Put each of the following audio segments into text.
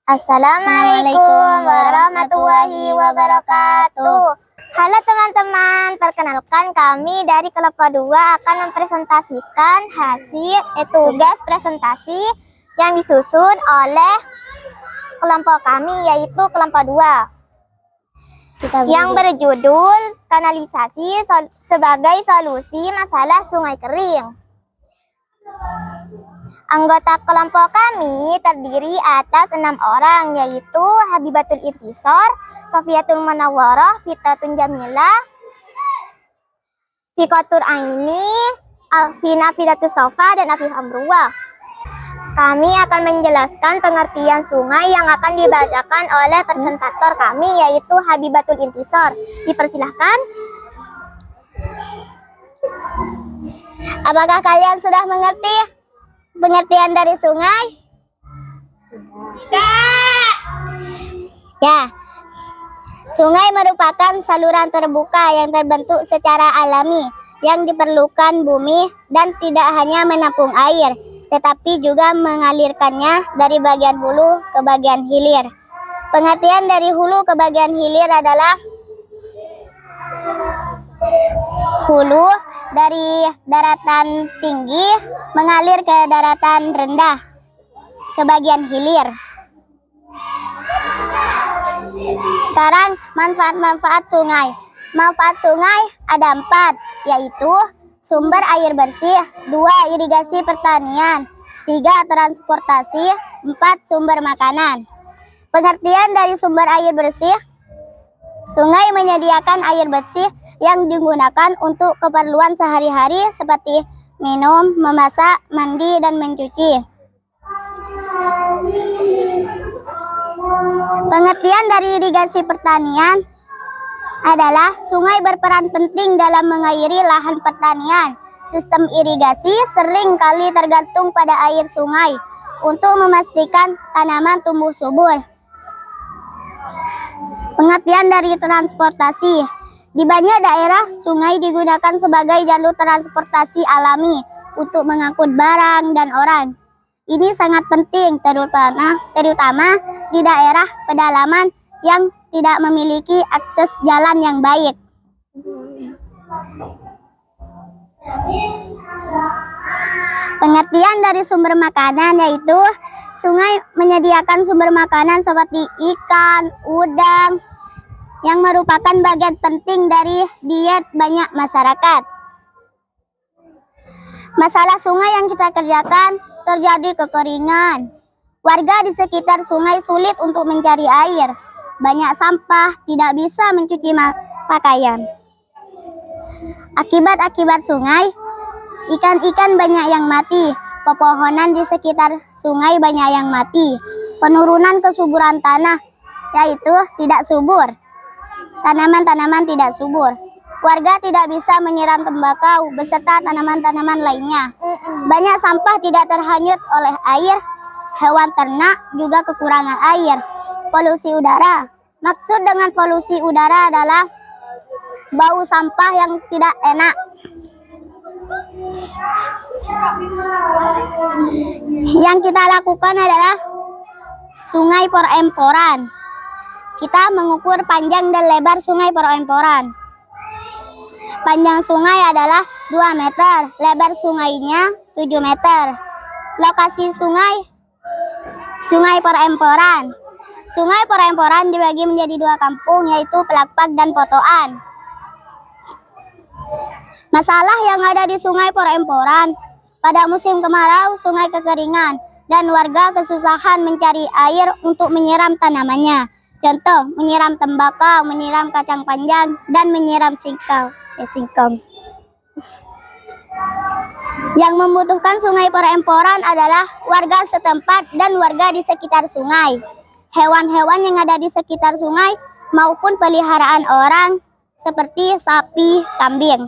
Assalamualaikum warahmatullahi wabarakatuh. Halo teman-teman, perkenalkan kami dari Kelapa 2 akan mempresentasikan hasil tugas presentasi yang disusun oleh kelompok kami, yaitu Kelapa 2, yang berjudul kanalisasi sebagai solusi masalah sungai kering. Anggota kelompok kami terdiri atas 6 orang, yaitu Habibatul Intisor, Sofiatul Munawwarah, Fitratun Jamilah, Fikotur Aini, Alvina Fidatus Sofa, dan Afif Amruwa. Kami akan menjelaskan pengertian sungai yang akan dibacakan oleh presentator kami, yaitu Habibatul Intisor. Dipersilahkan. Apakah kalian sudah mengerti pengertian dari sungai? Tidak. Ya, sungai merupakan saluran terbuka yang terbentuk secara alami yang diperlukan bumi dan tidak hanya menampung air, tetapi juga mengalirkannya dari bagian hulu ke bagian hilir. Pengertian dari hulu ke bagian hilir adalah hulu dari daratan tinggi mengalir ke daratan rendah ke bagian hilir. Sekarang manfaat-manfaat sungai. Manfaat sungai ada 4, yaitu sumber air bersih, 2 irigasi pertanian, 3 transportasi, 4 sumber makanan. Pengertian dari sumber air bersih: sungai menyediakan air bersih yang digunakan untuk keperluan sehari-hari seperti minum, memasak, mandi, dan mencuci. Pengertian dari irigasi pertanian adalah sungai berperan penting dalam mengairi lahan pertanian. Sistem irigasi sering kali tergantung pada air sungai untuk memastikan tanaman tumbuh subur. Pengertian dari transportasi: di banyak daerah, sungai digunakan sebagai jalur transportasi alami untuk mengangkut barang dan orang. Ini sangat penting, terutama di daerah pedalaman yang tidak memiliki akses jalan yang baik. Pengertian dari sumber makanan yaitu sungai menyediakan sumber makanan seperti ikan, udang, yang merupakan bagian penting dari diet banyak masyarakat. Masalah sungai yang kita kerjakan: terjadi kekeringan. Warga di sekitar sungai sulit untuk mencari air. Banyak sampah, tidak bisa mencuci pakaian. Akibat-akibat sungai: ikan-ikan banyak yang mati. Pepohonan di sekitar sungai banyak yang mati. Penurunan kesuburan tanah, yaitu tidak subur. Tanaman-tanaman tidak subur. Warga tidak bisa menyiram tembakau beserta tanaman-tanaman lainnya. Banyak sampah tidak terhanyut oleh air. Hewan ternak juga kekurangan air. Polusi udara. Maksud dengan polusi udara adalah bau sampah yang tidak enak. Yang kita lakukan adalah sungai peremporan. Kita mengukur panjang dan lebar sungai peremporan. Panjang sungai adalah 2 meter, lebar sungainya 7 meter. Lokasi sungai peremporan. Sungai peremporan dibagi menjadi 2 kampung, yaitu Pelakpak dan Potoan. Masalah yang ada di sungai peremporan: pada musim kemarau sungai kekeringan dan warga kesusahan mencari air untuk menyiram tanamannya. Contoh, menyiram tembakau, menyiram kacang panjang, dan menyiram singkong. Yang membutuhkan sungai peremporan adalah warga setempat dan warga di sekitar sungai, hewan-hewan yang ada di sekitar sungai, maupun peliharaan orang seperti sapi, kambing.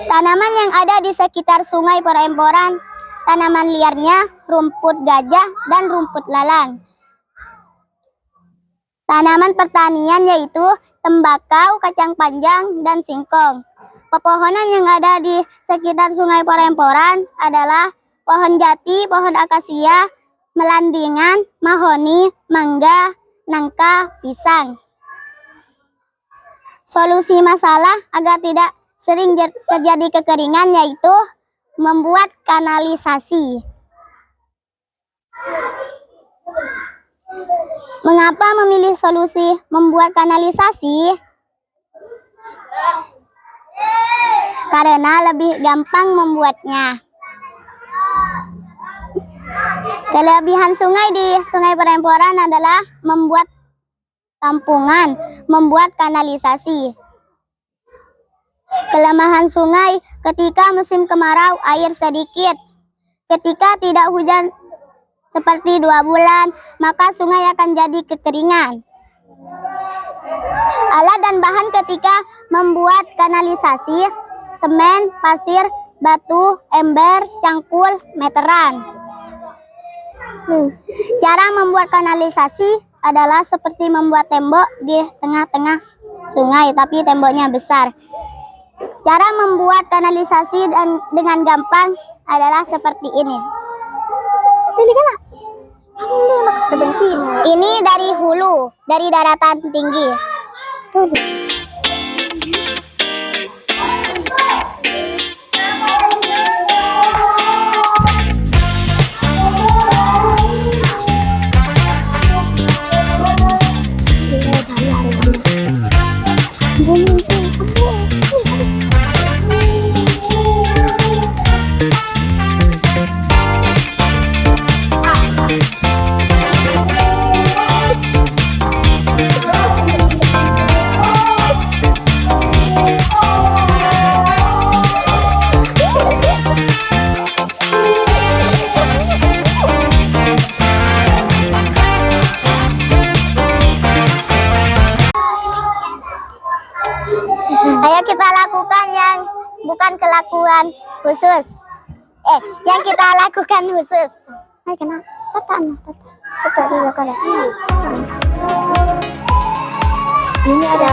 Tanaman yang ada di sekitar sungai peremporan: tanaman liarnya rumput gajah dan rumput lalang. Tanaman pertanian yaitu tembakau, kacang panjang, dan singkong. Pepohonan yang ada di sekitar sungai peremporan adalah pohon jati, pohon akasia, melandingan, mahoni, mangga, nangka, pisang. Solusi masalah agar tidak sering terjadi kekeringan yaitu membuat kanalisasi. Mengapa memilih solusi membuat kanalisasi? Karena lebih gampang membuatnya. Kelebihan sungai di Sungai Perempuran adalah membuat tampungan, membuat kanalisasi. Kelemahan sungai ketika musim kemarau air sedikit. Ketika tidak hujan seperti 2 bulan, maka sungai akan jadi kekeringan. Alat dan bahan ketika membuat kanalisasi: semen, pasir, batu, ember, cangkul, meteran. Cara membuat kanalisasi adalah seperti membuat tembok di tengah-tengah sungai, tapi temboknya besar. Cara membuat kanalisasi dengan gampang adalah seperti ini. Ini dari hulu, dari daratan tinggi. Ayo kita lakukan yang bukan kelakuan khusus. Yang kita lakukan khusus. Ayo kena tata. Ini ada.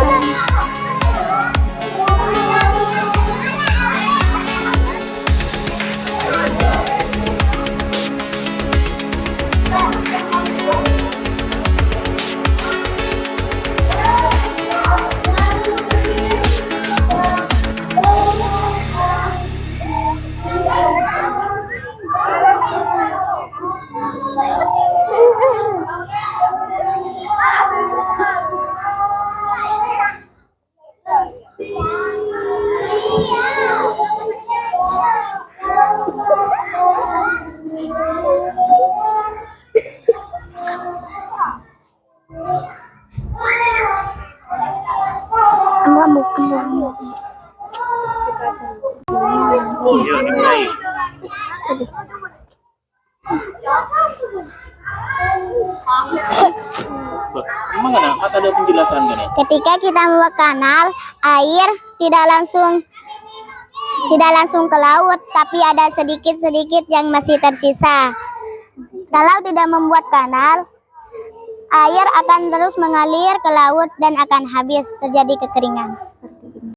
Ada penjelasan kan? Ketika kita membuat kanal, air tidak langsung ke laut, tapi ada sedikit-sedikit yang masih tersisa. Kalau tidak membuat kanal, air akan terus mengalir ke laut dan akan habis, terjadi kekeringan.